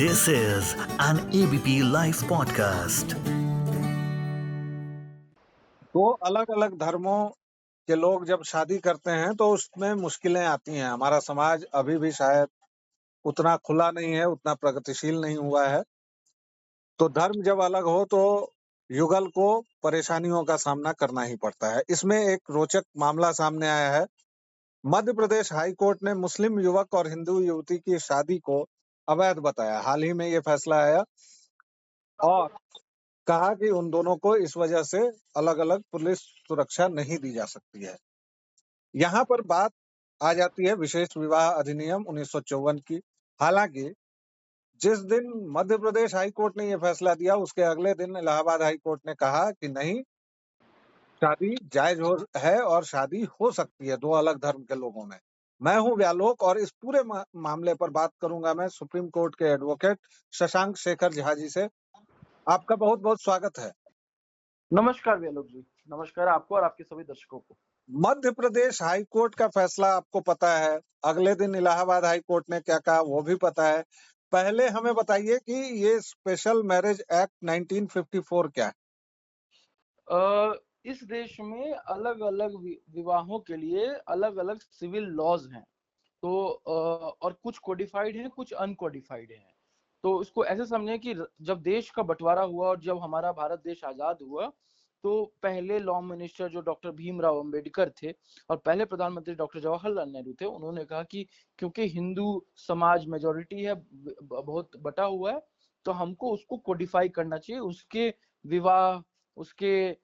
This is an ABP Life podcast. दो अलग अलग धर्मों के लोग जब शादी करते हैं तो उसमें मुश्किलें आती हैं। हमारा समाज अभी भी शायद उतना खुला नहीं है, उतना प्रगतिशील नहीं हुआ है। तो धर्म जब अलग हो तो युगल को परेशानियों का सामना करना ही पड़ता है। इसमें एक रोचक मामला सामने आया है। मध्य प्रदेश हाई कोर्ट ने मुस्लिम युवक और हिंदू युवती की शादी को अवैध बताया। हाल ही में ये फैसला आया और कहा कि उन दोनों को इस वजह से अलग-अलग पुलिस सुरक्षा नहीं दी जा सकती है। यहाँ पर बात आ जाती है विशेष विवाह अधिनियम 1954 की। हालांकि जिस दिन मध्य प्रदेश हाई कोर्ट ने यह फैसला दिया, उसके अगले दिन इलाहाबाद हाई कोर्ट ने कहा कि नहीं, शादी जायज है और शादी हो सकती है दो अलग धर्म के लोगों में। मैं हूं व्यालोक और इस पूरे मामले पर बात करूंगा मैं सुप्रीम कोर्ट के एडवोकेट शशांक शेखर झा जी से। आपका बहुत बहुत स्वागत है। नमस्कार व्यालोक जी, नमस्कार आपको और आपके सभी दर्शकों को। मध्य प्रदेश हाई कोर्ट का फैसला आपको पता है, अगले दिन इलाहाबाद हाई कोर्ट ने क्या कहा वो भी पता है। पहले हमें बताइए कि ये स्पेशल मैरिज एक्ट 1954 क्या है? इस देश में अलग अलग विवाहों के लिए अलग अलग सिविल लॉज हैं। तो और कुछ कोडिफाइड हैं, कुछ अनकोडिफाइड हैं। तो इसको ऐसे समझें कि जब देश का बंटवारा हुआ और जब हमारा भारत देश आजाद हुआ, तो पहले लॉ मिनिस्टर जो डॉक्टर भीमराव अंबेडकर थे और पहले प्रधानमंत्री डॉक्टर जवाहरलाल नेहरू थे, उन्होंने कहा कि क्योंकि हिंदू समाज मेजोरिटी है, बहुत बटा हुआ है, तो हमको उसको कोडिफाई करना चाहिए। उसके विवाह, उसके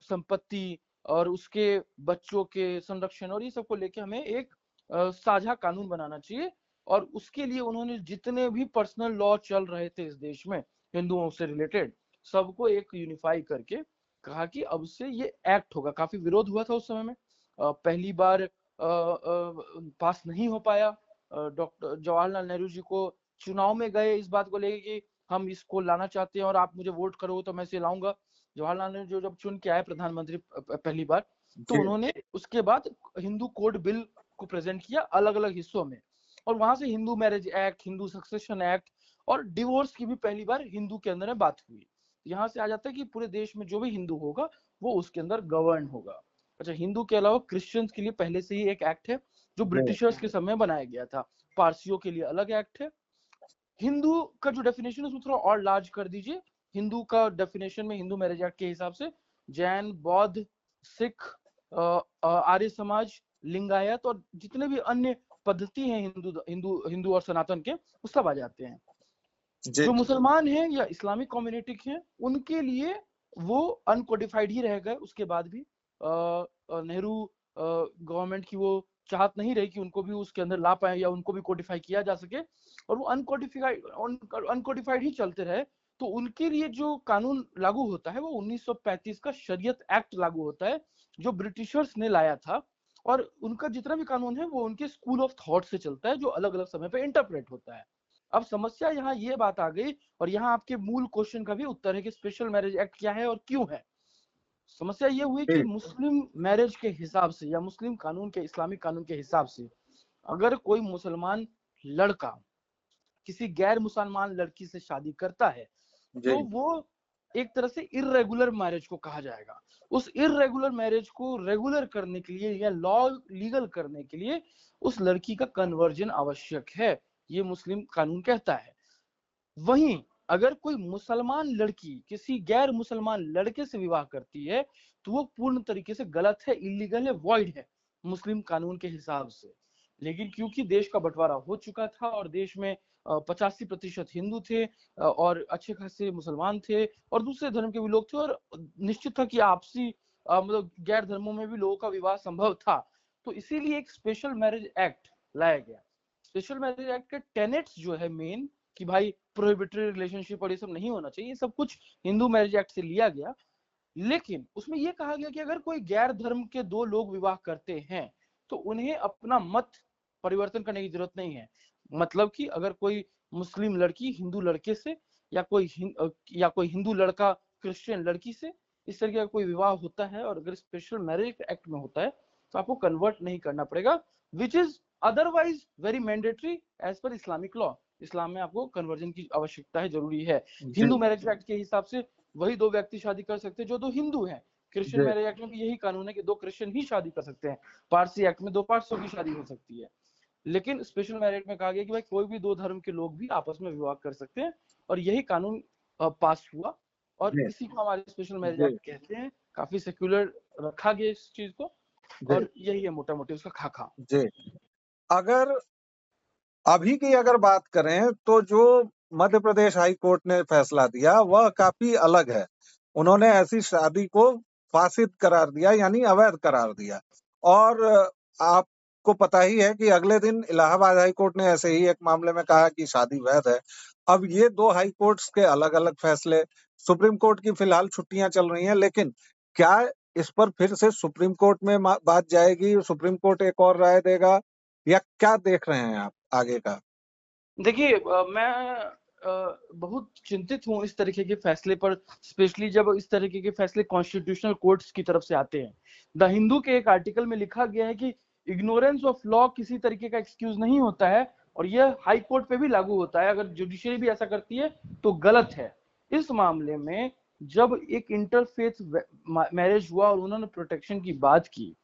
संपत्ति और उसके बच्चों के संरक्षण और ये सबको लेके हमें एक साझा कानून बनाना चाहिए। और उसके लिए उन्होंने जितने भी पर्सनल लॉ चल रहे थे इस देश में हिंदुओं से रिलेटेड, सबको एक यूनिफाई करके कहा कि अब से ये एक्ट होगा। काफी विरोध हुआ था उस समय में, पहली बार पास नहीं हो पाया। डॉक्टर जवाहरलाल नेहरू जी को चुनाव में गए इस बात को लेके कि हम इसको लाना चाहते हैं और आप मुझे वोट करो तो मैं इसे लाऊंगा। जवाहरलाल नेहरू जो जब चुन के आए प्रधानमंत्री पहली बार, तो जी। उन्होंने उसके बाद हिंदू कोड बिल को प्रेजेंट किया अलग अलग हिस्सों में, और वहां से Hindu marriage act, Hindu succession act और डिवोर्स की भी पहली बार हिंदू के अंदर में बात हुई। यहाँ से आ जाता है कि पूरे देश में जो भी हिंदू होगा वो उसके अंदर गवर्न होगा। अच्छा, हिंदू के अलावा क्रिश्चियंस के लिए पहले से ही एक एक्ट है जो ब्रिटिशर्स के समय बनाया गया था। पारसियों के लिए अलग एक्ट है। हिंदू का जो डेफिनेशन है उसमें थोड़ा और लार्ज कर दीजिए। हिंदू का डेफिनेशन में हिंदू मैरिज एक्ट के हिसाब से जैन, बौद्ध, सिख, आर्य समाज, लिंगायत और जितने भी अन्य पद्धति हैं हिंदू हिंदू हिंदू और सनातन के, वो सब आ जाते हैं। जो मुसलमान हैं या इस्लामिक कम्युनिटी हैं, उनके लिए वो अनकोडिफाइड ही रह गए। उसके बाद भी नेहरू गवर्नमेंट की वो चाहत नहीं रही कि उनको भी उसके अंदर ला पाए या उनको भी कोडिफाई किया जा सके, और वो अनकोडिफाइड ही चलते रहे। तो उनके लिए जो कानून लागू होता है वो 1935 का शरीयत एक्ट लागू होता है, जो ब्रिटिशर्स ने लाया था। और उनका जितना भी कानून है वो उनके स्कूल ऑफ थॉट से चलता है, जो अलग अलग समय पे इंटरप्रेट होता है। अब समस्या यहाँ ये बात आ गई, और यहाँ आपके मूल क्वेश्चन का भी उत्तर है कि स्पेशल मैरिज एक्ट क्या है और क्यों है। समस्या ये हुई कि मुस्लिम मैरिज के हिसाब से या मुस्लिम कानून के, इस्लामिक कानून के हिसाब से, अगर कोई मुसलमान लड़का किसी गैर मुसलमान लड़की से शादी करता है तो वो एक तरह से इर्रेगुलर मैरिज को कहा जाएगा। उस इर्रेगुलर मैरिज को रेगुलर करने के लिए या लॉ लीगल करने के लिए उस लड़की का कन्वर्जन आवश्यक है, ये मुस्लिम कानून कहता है। वहीं अगर कोई मुसलमान लड़की किसी गैर मुसलमान लड़के से विवाह करती है तो वो पूर्ण तरीके से गलत है, इलीगल है, वॉइड है मुस्लिम कानून के हिसाब से। लेकिन क्योंकि देश का बंटवारा हो चुका था और देश में 85% हिंदू थे और अच्छे खासे मुसलमान थे और दूसरे धर्म के भी लोग थे, और निश्चित था कि आपसी मतलब गैर धर्मों में भी लोगों का विवाह संभव था, तो इसीलिए एक स्पेशल मैरिज एक्ट लाया गया। स्पेशल मैरिज एक्ट के टेनेट्स जो है मेन, कि भाई प्रोहिबिटरी रिलेशनशिप और ये सब नहीं होना चाहिए, ये सब कुछ हिंदू मैरिज एक्ट से लिया गया। लेकिन उसमें यह कहा गया कि अगर कोई गैर धर्म के दो लोग विवाह करते हैं तो उन्हें अपना मत परिवर्तन करने की जरूरत नहीं है। मतलब कि अगर कोई मुस्लिम लड़की हिंदू लड़के से या कोई हिंदू लड़का क्रिश्चियन लड़की से इस तरह का कोई विवाह होता है और अगर स्पेशल मैरिज एक्ट में होता है तो आपको कन्वर्ट नहीं करना पड़ेगा, which is otherwise very mandatory as per Islamic law. Islam में आपको कन्वर्जन की आवश्यकता है, जरूरी है। जी हिंदू मैरिज एक्ट के हिसाब से वही दो व्यक्ति शादी कर सकते हैं जो दो हिंदू हैं। क्रिश्चियन जी मैरिज एक्ट में भी यही कानून है कि दो क्रिश्चियन ही शादी कर सकते हैं। पारसी एक्ट में दो पारसियों की शादी हो सकती है। लेकिन स्पेशल मैरिज में कहा गया कि भाई कोई भी दो धर्म के लोग भी आपस में विवाह कर सकते हैं, और यही कानून पास हुआ, और जी इसी को हमारे स्पेशल मैरिज जी एक्ट कहते हैं। काफी सेक्युलर रखा गया इस चीज को, जी और यही है मोटा मोटी उसका खाका। जी अगर अभी की अगर बात करें तो जो मध्य प्रदेश हाई कोर्ट ने फैसला दिया वह काफी अलग है। उन्होंने ऐसी शादी को फासिद करार दिया, यानी अवैध करार दिया। और आपको पता ही है कि अगले दिन इलाहाबाद हाई कोर्ट ने ऐसे ही एक मामले में कहा कि शादी वैध है। अब ये दो हाई कोर्ट्स के अलग अलग फैसले। सुप्रीम कोर्ट की फिलहाल छुट्टियां चल रही हैं, लेकिन क्या इस पर फिर से सुप्रीम कोर्ट में बात जाएगी, सुप्रीम कोर्ट एक और राय देगा, या क्या देख रहे हैं आप आगे का? देखिए, मैं बहुत चिंतित हूँ इस तरीके के फैसले पर, स्पेशली जब इस तरीके के फैसले कॉन्स्टिट्यूशनल कोर्ट्स की तरफ से आते हैं। द हिंदू के एक आर्टिकल में लिखा गया है कि इग्नोरेंस ऑफ लॉ किसी तरीके का एक्सक्यूज नहीं होता है, और यह हाई कोर्ट पे भी लागू होता है। अगर जुडिशरी भी ऐसा करती है तो गलत है। इस मामले में जब एक इंटरफेथ मैरिज हुआ और उन्होंने प्रोटेक्शन की बात की,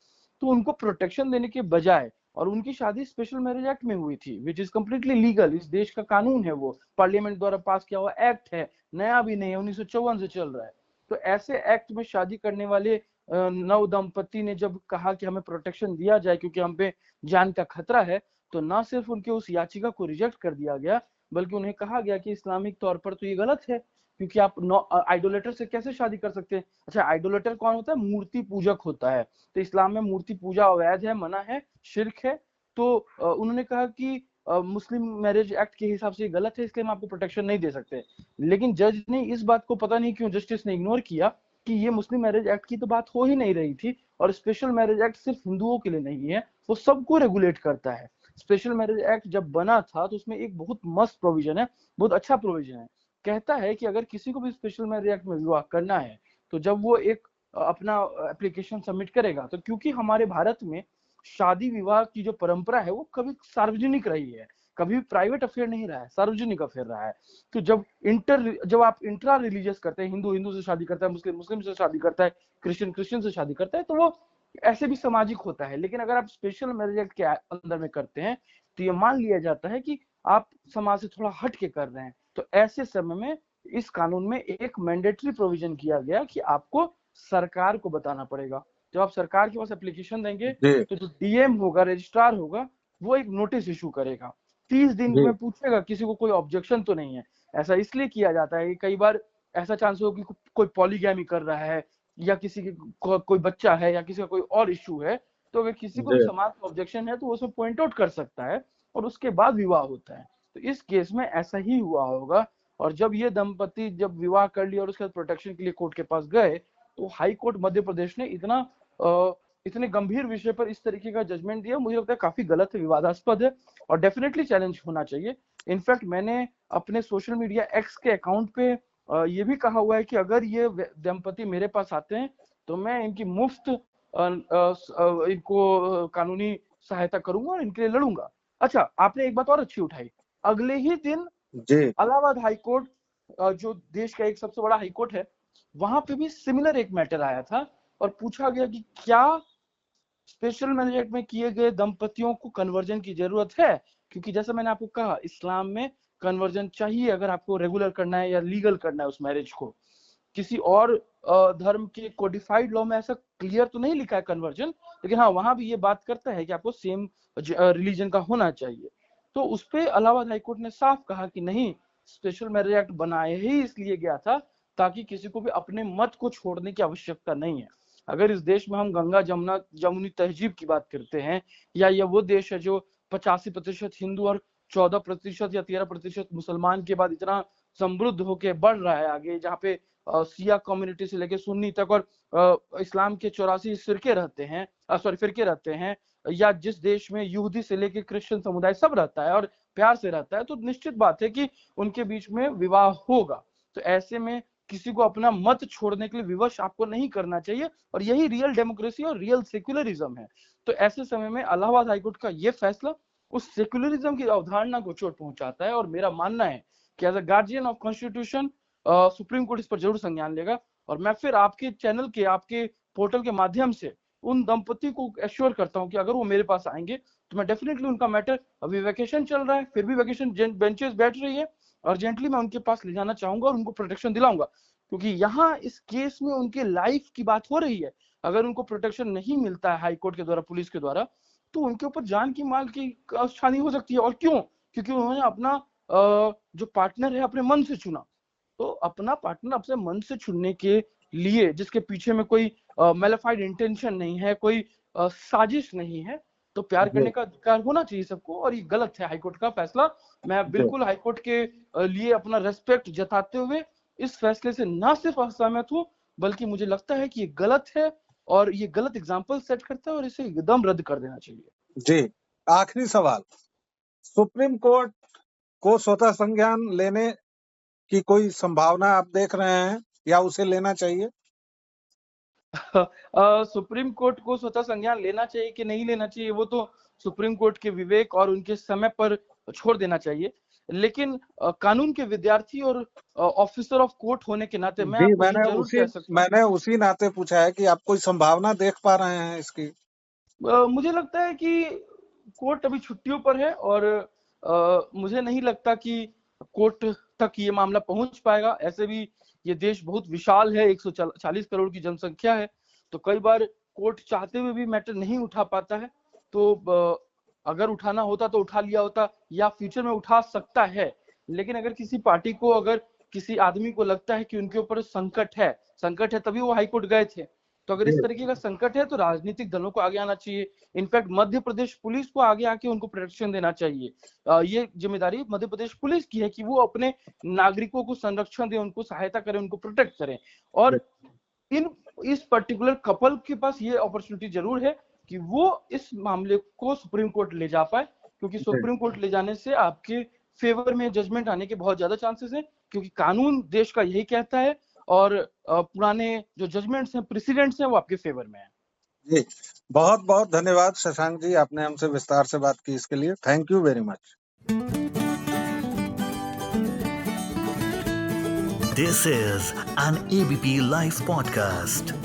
तो उनको प्रोटेक्शन देने के बजाय, और उनकी शादी स्पेशल मैरिज एक्ट में हुई थी, विच इज कम्प्लीटली लीगल, इस देश का कानून है, वो पार्लियामेंट द्वारा पास किया हुआ एक्ट है, नया भी नहीं है, 1954 से चल रहा है। तो ऐसे एक्ट में शादी करने वाले नव दंपति ने जब कहा कि हमें प्रोटेक्शन दिया जाए क्योंकि हम पे जान का खतरा है, तो ना सिर्फ उनके उस याचिका को रिजेक्ट कर दिया गया, बल्कि उन्हें कहा गया कि इस्लामिक तौर पर तो ये गलत है, क्योंकि आप आइडोलेटर से कैसे शादी कर सकते हैं। अच्छा, आइडोलेटर कौन होता है? मूर्ति पूजक होता है। तो इस्लाम में मूर्ति पूजा अवैध है, मना है, शिर्क है। तो उन्होंने कहा कि मुस्लिम मैरिज एक्ट के हिसाब से ये गलत है, इसलिए हम आपको प्रोटेक्शन नहीं दे सकते। लेकिन जज ने इस बात को, पता नहीं क्यों जस्टिस ने इग्नोर किया कि ये मुस्लिम मैरिज एक्ट की तो बात हो ही नहीं रही थी, और स्पेशल मैरिज एक्ट सिर्फ हिंदुओं के लिए नहीं है, वो सबको रेगुलेट करता है। स्पेशल मैरिज एक्ट जब बना था तो उसमें एक बहुत मस्त प्रोविजन है, बहुत अच्छा प्रोविजन है। कहता है कि अगर किसी को भी स्पेशल मैरिज एक्ट में विवाह करना है, तो जब वो एक अपना एप्लीकेशन सबमिट करेगा, तो क्योंकि हमारे भारत में शादी विवाह की जो परंपरा है वो कभी सार्वजनिक रही है, कभी प्राइवेट अफेयर नहीं रहा है, सार्वजनिक अफेयर रहा है। तो जब आप इंट्रा रिलीजियस करते हैं, हिंदू हिंदू से शादी करता है, मुस्लिम मुस्लिम से शादी करता है, क्रिश्चियन क्रिश्चियन से शादी करता है, तो वो ऐसे भी सामाजिक होता है। लेकिन अगर आप स्पेशल मैरिज एक्ट के अंदर में करते हैं, तो ये मान लिया जाता है कि आप समाज से थोड़ा हट के कर रहे हैं। तो ऐसे समय में इस कानून में एक मैंडेटरी प्रोविजन किया गया कि आपको सरकार को बताना पड़ेगा। जब आप सरकार के पास एप्लीकेशन देंगे, जी तो जो डीएम होगा, रजिस्ट्रार होगा, वो एक नोटिस इशू करेगा, 30 दिन जी में पूछेगा किसी को कोई ऑब्जेक्शन तो नहीं है। ऐसा इसलिए किया जाता है कि कई बार ऐसा चांस हो कि कोई पॉलीगैमी कर रहा है, या किसी के कोई बच्चा है, या किसी का कोई और इशू है, तो अगर किसी को भी जी समाज का ऑब्जेक्शन है तो वो उसमें पॉइंट आउट कर सकता है, और उसके बाद विवाह होता है। तो इस केस में ऐसा ही हुआ होगा। और जब ये दंपति जब विवाह कर लिया और उसके बाद प्रोटेक्शन के लिए कोर्ट के पास गए, तो हाई कोर्ट मध्य प्रदेश ने इतने गंभीर विषय पर इस तरीके का जजमेंट दिया, मुझे लगता है काफी गलत है, विवादास्पद है, और डेफिनेटली चैलेंज होना चाहिए। इनफैक्ट मैंने अपने सोशल मीडिया एक्स के अकाउंट पे ये भी कहा हुआ है कि अगर ये दंपति मेरे पास आते हैं तो मैं इनकी मुफ्त इनको कानूनी सहायता करूंगा और इनके लिए लड़ूंगा। अच्छा, आपने एक बात और अच्छी उठाई, अगले ही दिन जी इलाहाबाद हाई कोर्ट, जो देश का एक सबसे बड़ा हाई कोर्ट है, वहां पे भी सिमिलर एक मैटर आया था, और पूछा गया कि क्या स्पेशल मैरिज एक्ट में किए गए दंपतियों को कन्वर्जन की जरूरत है। क्योंकि जैसा मैंने आपको कहा, इस्लाम में कन्वर्जन चाहिए अगर आपको रेगुलर करना है या लीगल करना है उस मैरिज को। किसी और धर्म के कोडिफाइड लॉ में ऐसा क्लियर तो नहीं लिखा है कन्वर्जन, लेकिन हाँ, वहां भी ये बात करता है कि आपको सेम रिलीजन का होना चाहिए। तो उस पे इलाहाबाद हाईकोर्ट ने साफ कहा कि नहीं, स्पेशल मैरिज एक्ट बनाया ही इसलिए गया था ताकि किसी को भी अपने मत को छोड़ने की आवश्यकता नहीं है। अगर इस देश में हम गंगा जमुना जमुनी तहजीब की बात करते हैं, या ये वो देश है जो 85% हिंदू और 14% या 13% मुसलमान के बाद इतना समृद्ध होके बढ़ रहा है आगे, जहाँ पे सिया कम्युनिटी से लेके सुन्नी तक, और इस्लाम के 84 फिरके रहते हैं, फिरके रहते हैं, या जिस देश में यहूदी से लेके क्रिश्चियन समुदाय सब रहता है और प्यार से रहता है, तो निश्चित बात है कि उनके बीच में विवाह होगा। तो ऐसे में किसी को अपना मत छोड़ने के लिए विवश आपको नहीं करना चाहिए, और यही रियल डेमोक्रेसी और रियल सेक्युलरिज्म है। तो ऐसे समय में इलाहाबाद हाईकोर्ट का ये फैसला उस सेक्युलरिज्म की अवधारणा को चोट पहुंचाता है। और मेरा मानना है कि as a guardian of constitution supreme court इस पर जरूर संज्ञान लेगा। और मैं फिर आपके चैनल के, आपके पोर्टल के माध्यम से उन दंपति को एश्योर करता हूं कि अगर वो मेरे पास आएंगे तो मैं डेफिनेटली उनका मैटर, अभी वेकेशन चल रहा है फिर भी वेकेशन बेंचेस बैठ रही है, अर्जेंटली मैं उनके पास ले जाना चाहूंगा और उनको प्रोटेक्शन दिलाऊंगा। क्योंकि यहाँ इस केस में उनके लाइफ की बात हो रही है। अगर उनको प्रोटेक्शन नहीं मिलता है हाई कोर्ट के द्वारा, पुलिस के द्वारा, तो उनके ऊपर जान की माल की हानि हो सकती है। और क्यों? क्योंकि उन्होंने अपना जो पार्टनर है अपने मन से चुना। तो अपना पार्टनर अपने मन से चुनने के लिए, जिसके पीछे में कोई मेलिफाइड इंटेंशन नहीं है, कोई साजिश नहीं है, तो प्यार करने का अधिकार होना चाहिए सबको। और ये गलत है हाईकोर्ट का फैसला। मैं बिल्कुल हाईकोर्ट के लिए अपना रेस्पेक्ट जताते हुए इस फैसले से ना सिर्फ असहमत हूँ, बल्कि मुझे लगता है कि ये गलत है और ये गलत एग्जाम्पल सेट करता है और इसे एकदम रद्द कर देना चाहिए। जी, आखिरी सवाल, सुप्रीम कोर्ट को स्वतः संज्ञान लेने की कोई संभावना आप देख रहे हैं या उसे लेना चाहिए? सुप्रीम कोर्ट को स्वतः संज्ञान लेना चाहिए कि नहीं लेना चाहिए, वो तो सुप्रीम कोर्ट के विवेक और उनके समय पर छोड़ देना चाहिए। लेकिन कानून के विद्यार्थी और ऑफिसर ऑफ कोर्ट होने के नाते मैं जी, आपको ये जरूर कह सकता हूँ, मैंने उसी नाते पूछा है कि आप कोई संभावना देख पा रहे हैं इसकी? मुझे लगता है कि कोर्ट अभी छुट्टियों पर है और मुझे नहीं लगता कि कोर्ट तक ये मामला पहुंच पाएगा। ऐसे भी ये देश बहुत विशाल है, 140 करोड़ की जनसंख्या है, तो कई बार कोर्ट चाहते हुए भी मैटर नहीं उठा पाता है। तो अगर उठाना होता तो उठा लिया होता या फ्यूचर में उठा सकता है। लेकिन अगर किसी पार्टी को, अगर किसी आदमी को लगता है कि उनके ऊपर संकट है तभी वो हाईकोर्ट गए थे, तो अगर इस तरीके का संकट है तो राजनीतिक दलों को आगे आना चाहिए। इनफैक्ट मध्य प्रदेश पुलिस को आगे आके उनको प्रोटेक्शन देना चाहिए। ये जिम्मेदारी मध्य प्रदेश पुलिस की है कि वो अपने नागरिकों को संरक्षण दे, उनको सहायता करें, उनको प्रोटेक्ट करें। और इस पर्टिकुलर कपल के पास ये अपॉर्चुनिटी जरूर है कि वो इस मामले को सुप्रीम कोर्ट ले जा पाए, क्योंकि सुप्रीम कोर्ट ले जाने से आपके फेवर में जजमेंट आने के बहुत ज्यादा चांसेस हैं, क्योंकि कानून देश का यही कहता है और पुराने जो जजमेंट्स हैं, प्रेसिडेंट्स हैं, वो आपके फेवर में है। जी, बहुत बहुत धन्यवाद शशांक जी, आपने हमसे विस्तार से बात की, इसके लिए thank you very much. This is an ABP Life podcast.